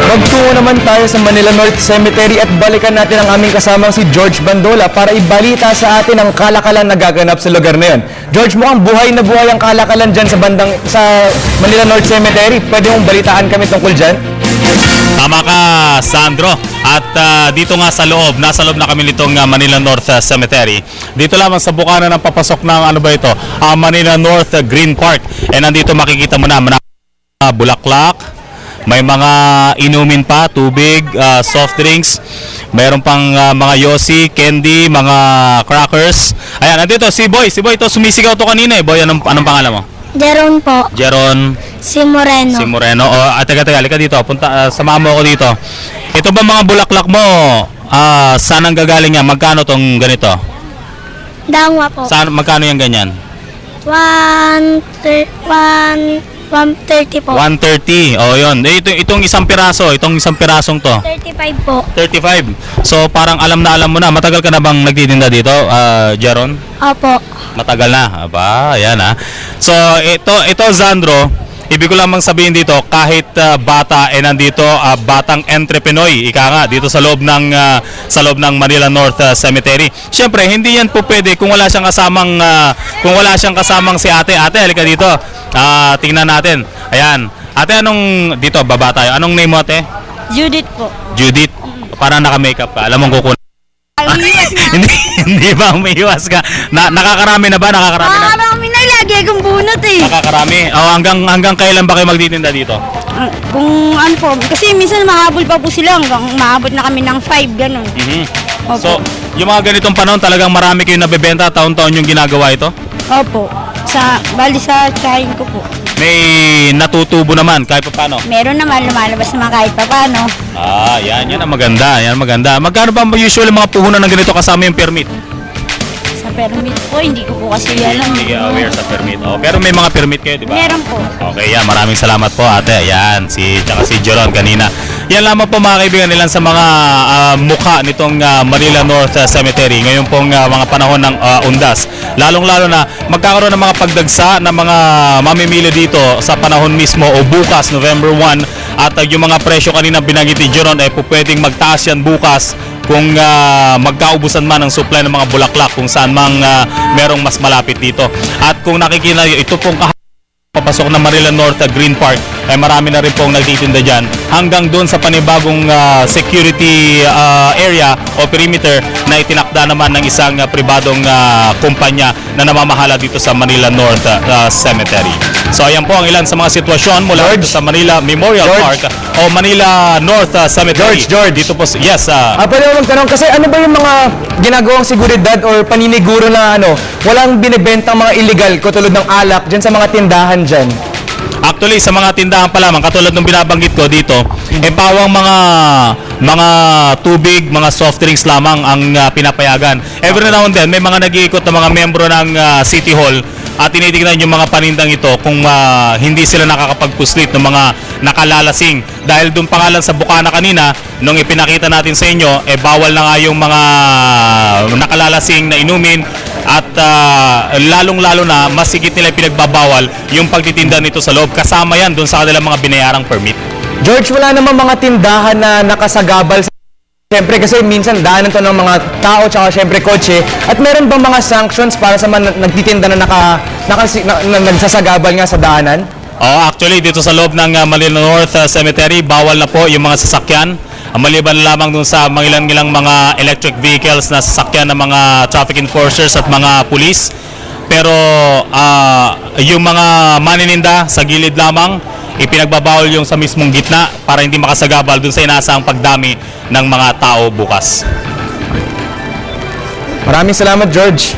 Magtungo naman tayo sa Manila North Cemetery at balikan natin ang aming kasamang si George Bandola para ibalita sa atin ang kalakalan na gaganap sa lugar na yun. George, mukhang buhay na buhay ang kalakalan dyan sa Manila North Cemetery. Pwede mong balitaan kami tungkol dyan? Tama ka, Sandro. At dito nga sa loob, nasa loob na kami nitong Manila North Cemetery. Dito lamang sa bukana ng papasok ng ano ba ito? Manila North Green Park. And nandito makikita mo na bulaklak. May mga inumin pa, tubig, soft drinks. Mayroon pang mga yosi, candy, mga crackers. Ayan, nandito si Boy. Si Boy, ito sumisigaw to kanina eh. Boy, anong pangalan mo? Jeron po. Jeron. Si Moreno. Si Moreno. Taga, halika dito. Samahan mo ako dito. Ito ba mga bulaklak mo? Saan ang gagaling yan? Magkano tong ganito? Dangwa po. Magkano yung ganyan? 130 po. 130. Yun. Itong isang piraso, itong isang pirasong to. 35 po. 35. So parang alam mo na. Matagal ka na bang nagtitinda dito, Jeron? Opo. Matagal na. Aba, ayan ha. So ito Sandro, ibig ko lamang sabihin dito, kahit bata nandito, batang entrepreneur, ika nga dito sa loob ng Manila North Cemetery. Siyempre, hindi yan po pwede kung wala siyang kasamang si ate. Ate, halika dito. Tingnan natin. Ayan. Ate, dito baba tayo. Anong name mo, ate? Judith po. Judith. Parang naka-makeup ka. Alam mong kukunin. Hindi ba umiiwas ka? Nakakarami na ba? Nakakarami na, lagi akong bunot eh. Nakakarami. Hanggang kailan ba kayo magtitinda dito? Kung ano po, kasi minsan mahabol pa po sila hanggang maabot na kami ng 5, ganun. Opo. So, yung mga ganitong panahon talagang marami kayong nabebenta, taon-taon yung ginagawa ito? Opo. Bali sa tsahin ko po. May natutubo naman kahit pa paano? Meron naman, lumalabas naman kahit pa paano. Yan ang maganda. Yan ang maganda. Magkano ba usually mga puhunan ng ganito kasama yung permit? Sa permit po, hindi ko po kasi alam. Hindi aware sa permit. Pero may mga permit kayo, di ba? Meron po. Okay, yan. Maraming salamat po, ate. Yan, tsaka si Jeron kanina. Yan lamang po mga kaibigan nilang sa mga mukha nitong Manila North Cemetery. Ngayon pong mga panahon ng undas. Lalong-lalo na magkakaroon ng mga pagdagsa ng mga mamimili dito sa panahon mismo o bukas, November 1. At yung mga presyo kanina binanggit ni Jeron ay pwedeng magtaas yan bukas kung magkaubusan man ang supply ng mga bulaklak kung saan mang merong mas malapit dito. At kung nakikita nyo, ito pong papasok ng Manila North Green Park ay marami na rin pong nagtitinda dyan hanggang doon sa panibagong security area o perimeter na itinakda naman ng isang pribadong kumpanya na namamahala dito sa Manila North Cemetery. So ayan po ang ilan sa mga sitwasyon mula dito sa Manila Memorial Park o Manila North Cemetery. George. Dito po, yes. Pwede mo magtanong kasi ano ba yung mga ginagawang seguridad or paniniguro na walang binibentang mga illegal katulad ng alak dyan sa mga tindahan dyan? Actually, sa mga tindahan pa lamang, katulad ng binabanggit ko dito, pawang mga tubig, mga soft drinks lamang ang pinapayagan. Every now and then, may mga nag-iikot na mga membro ng City Hall at tinitignan yung mga panindang ito kung hindi sila nakakapagpuslit ng mga nakalalasing. Dahil doon pangalan sa bukana kanina, nung ipinakita natin sa inyo, bawal na nga yung mga nakalalasing na inumin at lalong-lalo na masigit nila pinagbabawal yung pagtitinda nito sa loob. Kasama yan doon sa kanilang mga binayarang permit. George, wala namang mga tindahan na nakasagabal siyempre kasi minsan daanan to ng mga tao tsaka siyempre kotse. At meron bang mga sanctions para sa mga nagtitinda na nagsasagabal nga sa daanan? Actually, dito sa loob ng Manila North Cemetery, bawal na po yung mga sasakyan. Maliban lamang dun sa mga ilang mga electric vehicles na sasakyan ng mga traffic enforcers at mga pulis. Pero yung mga manininda sa gilid lamang, ipinagbabawal yung sa mismong gitna para hindi makasagabal dun sa inaasahang pagdami ng mga tao bukas. Maraming salamat, George.